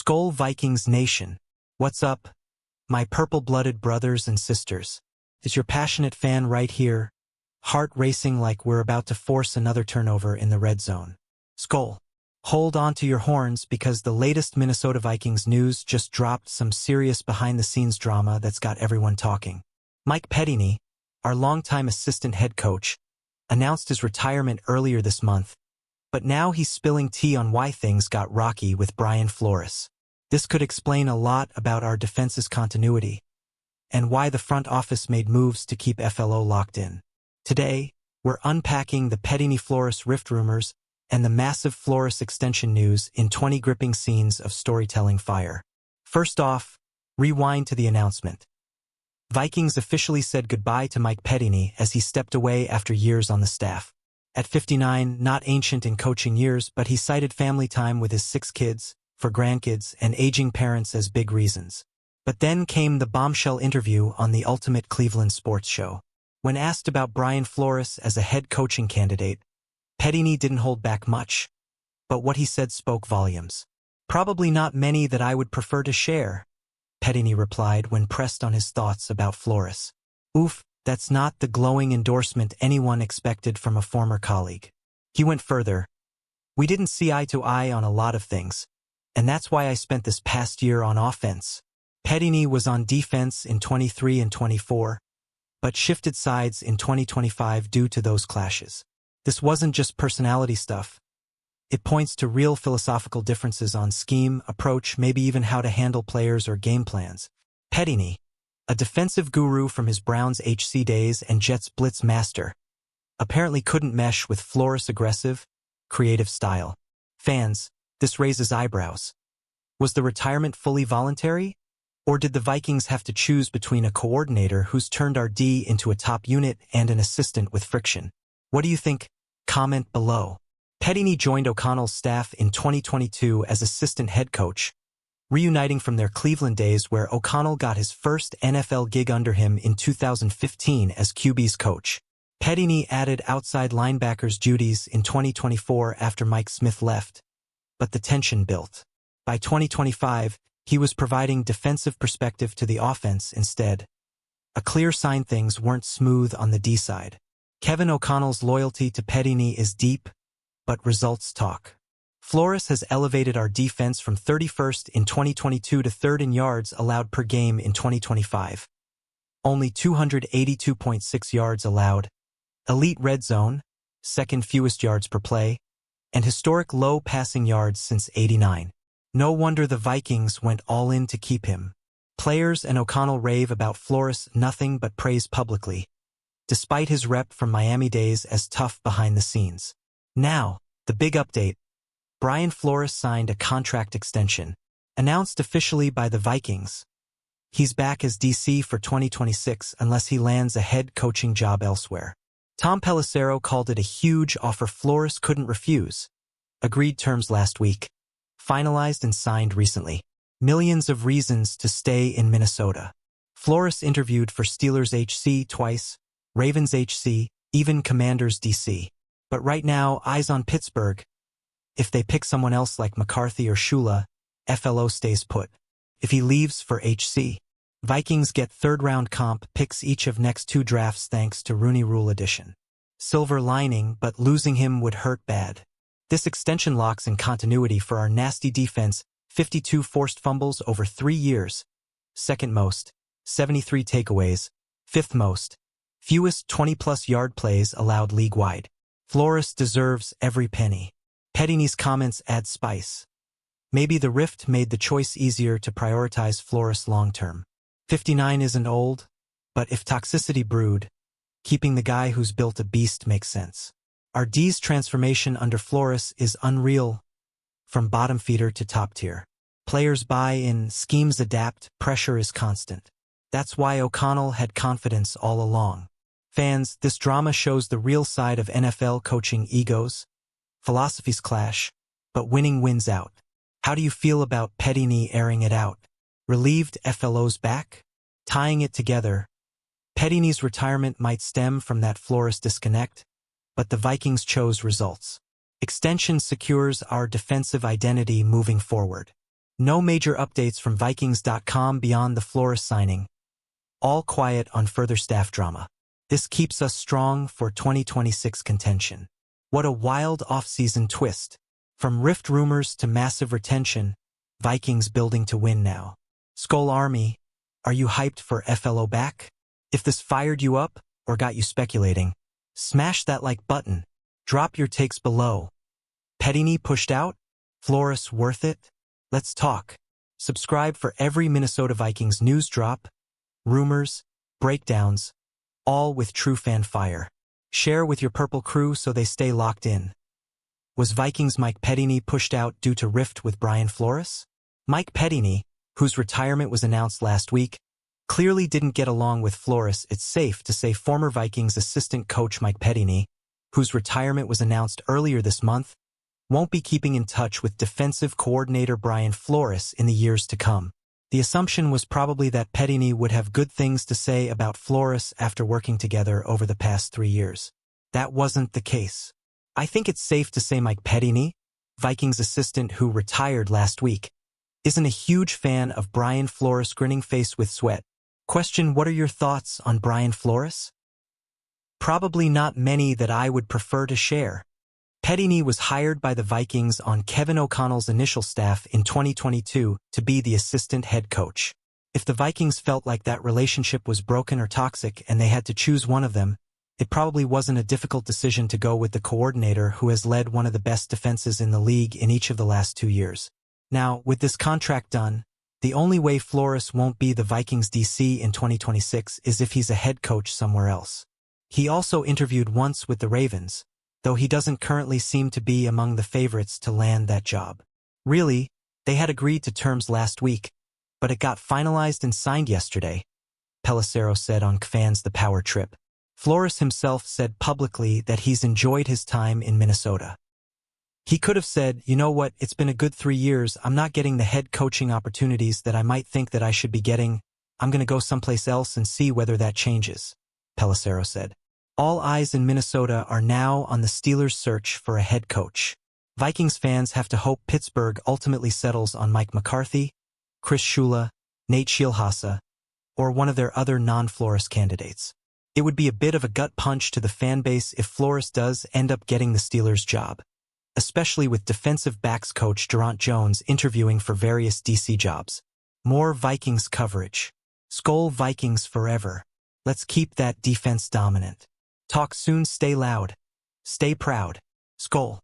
Skol Vikings Nation. What's up, my purple-blooded brothers and sisters? It's your passionate fan right here, heart racing like we're about to force another turnover in the red zone. Skol. Hold on to your horns because the latest Minnesota Vikings news just dropped some serious behind-the-scenes drama that's got everyone talking. Mike Pettine, our longtime assistant head coach, announced his retirement earlier this month, but now he's spilling tea on why things got rocky with Brian Flores. This could explain a lot about our defense's continuity and why the front office made moves to keep FLO locked in. Today, we're unpacking the Pettine-Flores rift rumors and the massive Flores extension news in 20 gripping scenes of storytelling fire. First off, rewind to the announcement. Vikings officially said goodbye to Mike Pettine as he stepped away after years on the staff. At 59, not ancient in coaching years, but he cited family time with his 6 kids, 4 grandkids, and aging parents as big reasons. But then came the bombshell interview on the ultimate Cleveland sports show. When asked about Brian Flores as a head coaching candidate, Pettine didn't hold back much, but what he said spoke volumes. Probably not many that I would prefer to share, Pettine replied when pressed on his thoughts about Flores. Oof, that's not the glowing endorsement anyone expected from a former colleague. He went further. We didn't see eye to eye on a lot of things, and that's why I spent this past year on offense. Pettine was on defense in 23 and 24, but shifted sides in 2025 due to those clashes. This wasn't just personality stuff. It points to real philosophical differences on scheme, approach, maybe even how to handle players or game plans. Pettine, a defensive guru from his Browns HC days and Jets blitz master, apparently couldn't mesh with Flores' aggressive, creative style. Fans, this raises eyebrows. Was the retirement fully voluntary? Or did the Vikings have to choose between a coordinator who's turned our D into a top unit and an assistant with friction? What do you think? Comment below. Pettine joined O'Connell's staff in 2022 as assistant head coach, reuniting from their Cleveland days where O'Connell got his first NFL gig under him in 2015 as QB's coach. Pettine added outside linebackers duties in 2024 after Mike Smith left, but the tension built. By 2025, he was providing defensive perspective to the offense instead. A clear sign things weren't smooth on the D side. Kevin O'Connell's loyalty to Pettine is deep, but results talk. Flores has elevated our defense from 31st in 2022 to 3rd in yards allowed per game in 2025. Only 282.6 yards allowed, elite red zone, 2nd fewest yards per play, and historic low passing yards since '89. No wonder the Vikings went all in to keep him. Players and O'Connell rave about Flores nothing but praise publicly, despite his rep from Miami days as tough behind the scenes. Now, the big update. Brian Flores signed a contract extension, announced officially by the Vikings. He's back as DC for 2026 unless he lands a head coaching job elsewhere. Tom Pelissero called it a huge offer Flores couldn't refuse. Agreed terms last week. Finalized and signed recently. Millions of reasons to stay in Minnesota. Flores interviewed for Steelers HC twice, Ravens HC, even Commanders DC. But right now, eyes on Pittsburgh. If they pick someone else like McCarthy or Shula, FLO stays put. If he leaves for HC, Vikings get 3rd-round comp picks each of next 2 drafts thanks to Rooney Rule edition. Silver lining, but losing him would hurt bad. This extension locks in continuity for our nasty defense, 52 forced fumbles over 3 years, 2nd most, 73 takeaways, 5th most, fewest 20-plus yard plays allowed league-wide. Flores deserves every penny. Pettine's comments add spice. Maybe the rift made the choice easier to prioritize Flores long-term. 59 isn't old, but if toxicity brewed, keeping the guy who's built a beast makes sense. Our D's transformation under Flores is unreal, from bottom feeder to top tier. Players buy in, schemes adapt, pressure is constant. That's why O'Connell had confidence all along. Fans, this drama shows the real side of NFL coaching egos. Philosophies clash, but winning wins out. How do you feel about Pettine airing it out? Relieved FLO's back? Tying it together, Pettine's retirement might stem from that Flores disconnect, but the Vikings chose results. Extension secures our defensive identity moving forward. No major updates from Vikings.com beyond the Flores signing. All quiet on further staff drama. This keeps us strong for 2026 contention. What a wild offseason twist. From rift rumors to massive retention, Vikings building to win now. Skull Army, are you hyped for FLO back? If this fired you up or got you speculating, smash that like button. Drop your takes below. Pettine pushed out? Flores worth it? Let's talk. Subscribe for every Minnesota Vikings news drop, rumors, breakdowns, all with true fan fire. Share with your purple crew so they stay locked in. Was Vikings Mike Pettine pushed out due to rift with Brian Flores? Mike Pettine, whose retirement was announced last week, clearly didn't get along with Flores. It's safe to say former Vikings assistant coach Mike Pettine, whose retirement was announced earlier this month, won't be keeping in touch with defensive coordinator Brian Flores in the years to come. The assumption was probably that Pettine would have good things to say about Flores after working together over the past 3 years. That wasn't the case. I think it's safe to say Mike Pettine, Vikings assistant who retired last week, isn't a huge fan of Brian Flores. Grinning face with sweat. Question: what are your thoughts on Brian Flores? Probably not many that I would prefer to share. Pettine was hired by the Vikings on Kevin O'Connell's initial staff in 2022 to be the assistant head coach. If the Vikings felt like that relationship was broken or toxic and they had to choose one of them, it probably wasn't a difficult decision to go with the coordinator who has led one of the best defenses in the league in each of the last 2 years. Now, with this contract done, the only way Flores won't be the Vikings DC in 2026 is if he's a head coach somewhere else. He also interviewed once with the Ravens, though he doesn't currently seem to be among the favorites to land that job. Really, they had agreed to terms last week, but it got finalized and signed yesterday, Pelissero said on Fans the Power Trip. Flores himself said publicly that he's enjoyed his time in Minnesota. He could have said, you know what, it's been a good 3 years, I'm not getting the head coaching opportunities that I might think that I should be getting, I'm going to go someplace else and see whether that changes, Pelissero said. All eyes in Minnesota are now on the Steelers' search for a head coach. Vikings fans have to hope Pittsburgh ultimately settles on Mike McCarthy, Chris Shula, Nate Schilhasa, or one of their other non-Flores candidates. It would be a bit of a gut punch to the fan base if Flores does end up getting the Steelers' job, especially with defensive backs coach Durant Jones interviewing for various DC jobs. More Vikings coverage. Skol Vikings forever. Let's keep that defense dominant. Talk soon, stay loud. Stay proud. Skol.